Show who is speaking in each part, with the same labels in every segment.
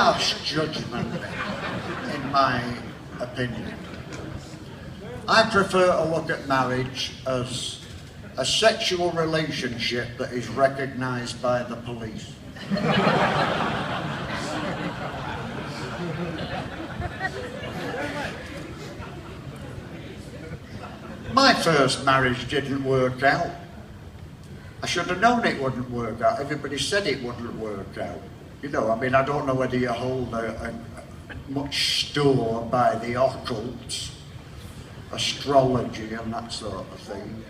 Speaker 1: harsh judgment, in my opinion. I prefer to look at marriage as a sexual relationship that is recognised by the police. My first marriage didn't work out. I should have known it wouldn't work out. Everybody said it wouldn't work out. You know, I mean, I don't know whether you hold much store by the occult, astrology and that sort of thing.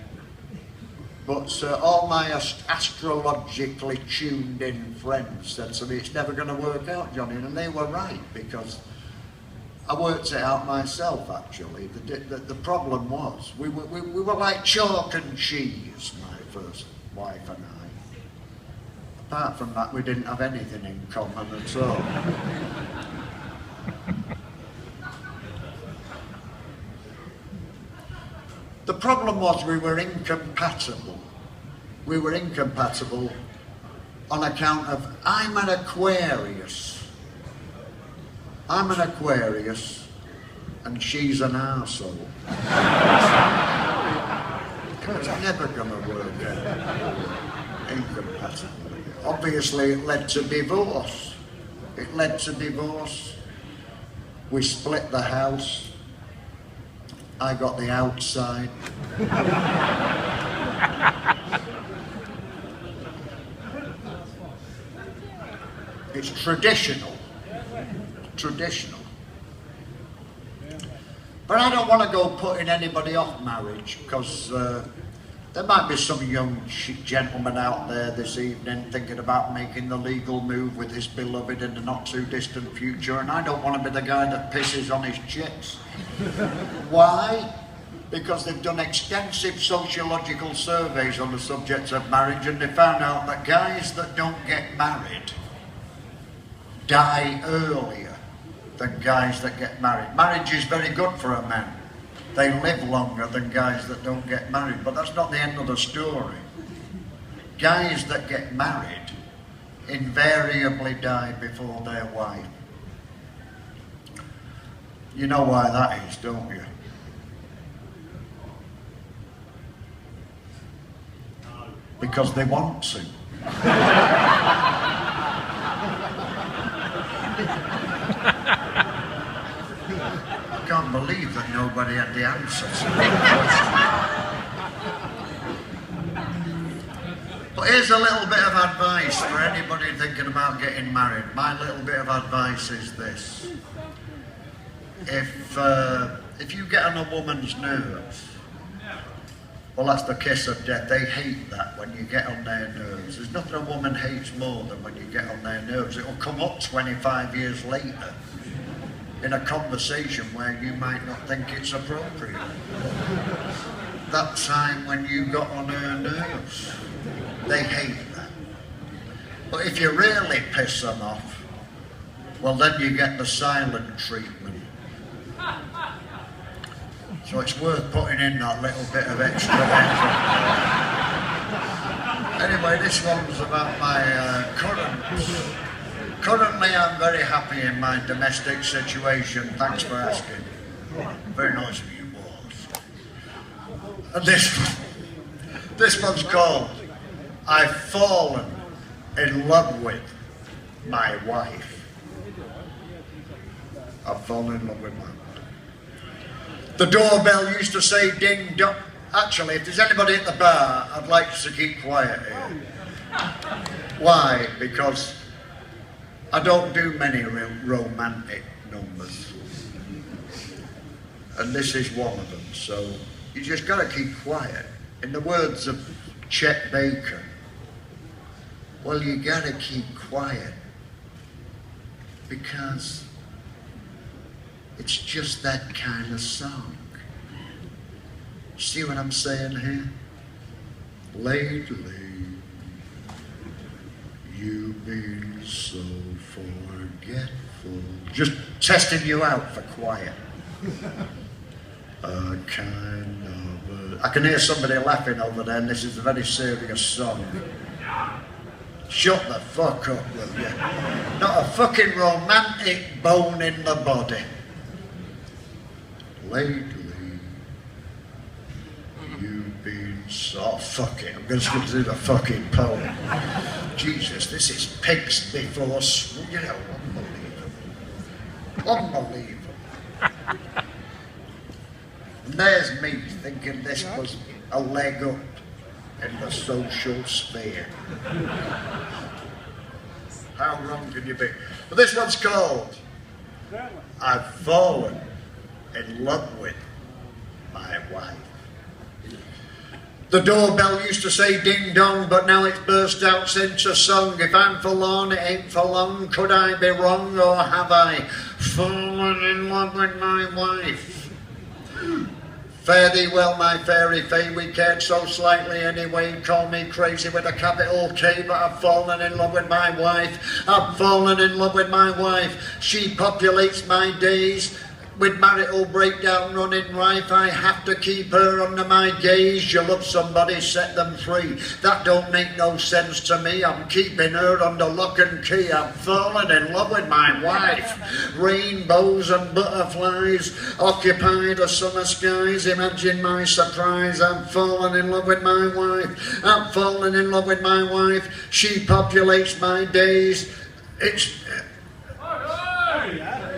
Speaker 1: But all my astrologically tuned in friends said to me, it's never going to work out, Johnny, and they were right, because I worked it out myself, actually. The problem was, we were like chalk and cheese, my first wife and I. Apart from that, we didn't have anything in common at all. The problem was we were incompatible. We were incompatible on account of, I'm an Aquarius. I'm an Aquarius and she's an arsehole. It's never going to work out. Incompatible. Obviously it led to divorce. It led to divorce. We split the house. I got the outside. It's traditional. Traditional. But I don't want to go putting anybody off marriage, because there might be some young gentleman out there this evening thinking about making the legal move with his beloved in the not too distant future, and I don't want to be the guy that pisses on his chicks. Why? Because they've done extensive sociological surveys on the subject of marriage, and they found out that guys that don't get married die earlier than guys that get married. Marriage is very good for a man. They live longer than guys that don't get married, but that's not the end of the story. Guys that get married invariably die before their wife. You know why that is, don't you? Because they want to. I can't believe that nobody had the answer to that question. But here's a little bit of advice for anybody thinking about getting married. My little bit of advice is this. If you get on a woman's nerves, well, that's the kiss of death. They hate that when you get on their nerves. There's nothing a woman hates more than when you get on their nerves. It'll come up 25 years later in a conversation where you might not think it's appropriate. That time when you got on her nerves, they hate that. But if you really piss them off, well, then you get the silent treatment. So it's worth putting in that little bit of extra effort. Anyway, this one's about my Currently, I'm very happy in my domestic situation. Thanks for asking. Very nice of you, boys. And this one's called, I've fallen in love with my wife. I've fallen in love with my wife. The doorbell used to say ding dong. Actually, if there's anybody at the bar, I'd like to keep quiet here. Why? Because I don't do many romantic numbers. And this is one of them, so you just got to keep quiet. In the words of Chet Baker, well, you got to keep quiet because it's just that kind of song. See what I'm saying here? Lately, you've been so forgetful. Just testing you out for quiet. I can hear somebody laughing over there, and this is a very serious song. Shut the fuck up, will you? Not a fucking romantic bone in the body. Lately, you've been so... Fuck it, I'm just going to do the fucking poem. Jesus, this is pigs before... You know, unbelievable. Unbelievable. And there's me thinking this was a leg up in the social sphere. How wrong can you be? But this one's called I've Fallen in Love with My Wife. The doorbell used to say ding dong, but now it's burst out into song. If I'm forlorn, it ain't for long. Could I be wrong, or have I fallen in love with my wife? Fare thee well, my fairy fay, we cared so slightly anyway. Call me crazy with a capital K, but I've fallen in love with my wife. I've fallen in love with my wife. She populates my days. With marital breakdown running rife, I have to keep her under my gaze. You love somebody, set them free. That don't make no sense to me. I'm keeping her under lock and key. I'm fallen in love with my wife. Rainbows and butterflies occupy the summer skies. Imagine my surprise. I'm fallen in love with my wife. I'm fallen in love with my wife. She populates my days.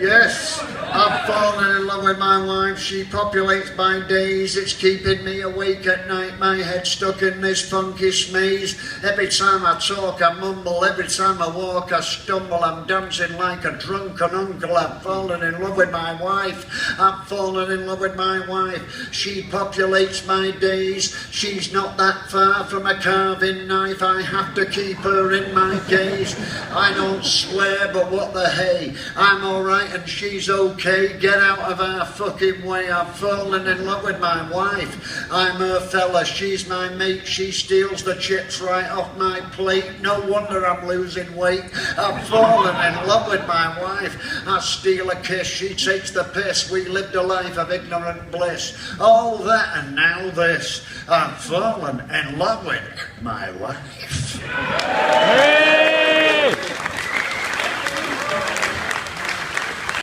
Speaker 1: Yes, I've fallen in love with my wife. She populates my days. It's keeping me awake at night. My head stuck in this funky maze. Every time I talk, I mumble. Every time I walk, I stumble. I'm dancing like a drunken uncle. I've fallen in love with my wife. I've fallen in love with my wife. She populates my days. She's not that far from a carving knife. I have to keep her in my gaze. I don't swear, but what the hey. I'm alright and she's okay. Get out of our fucking way. I've fallen in love with my wife. I'm her fella, she's my mate. She steals the chips right off my plate. No wonder I'm losing weight. I've fallen in love with my wife. I steal a kiss, she takes the piss. We lived a life of ignorant bliss. All that and now this. I've fallen in love with my wife.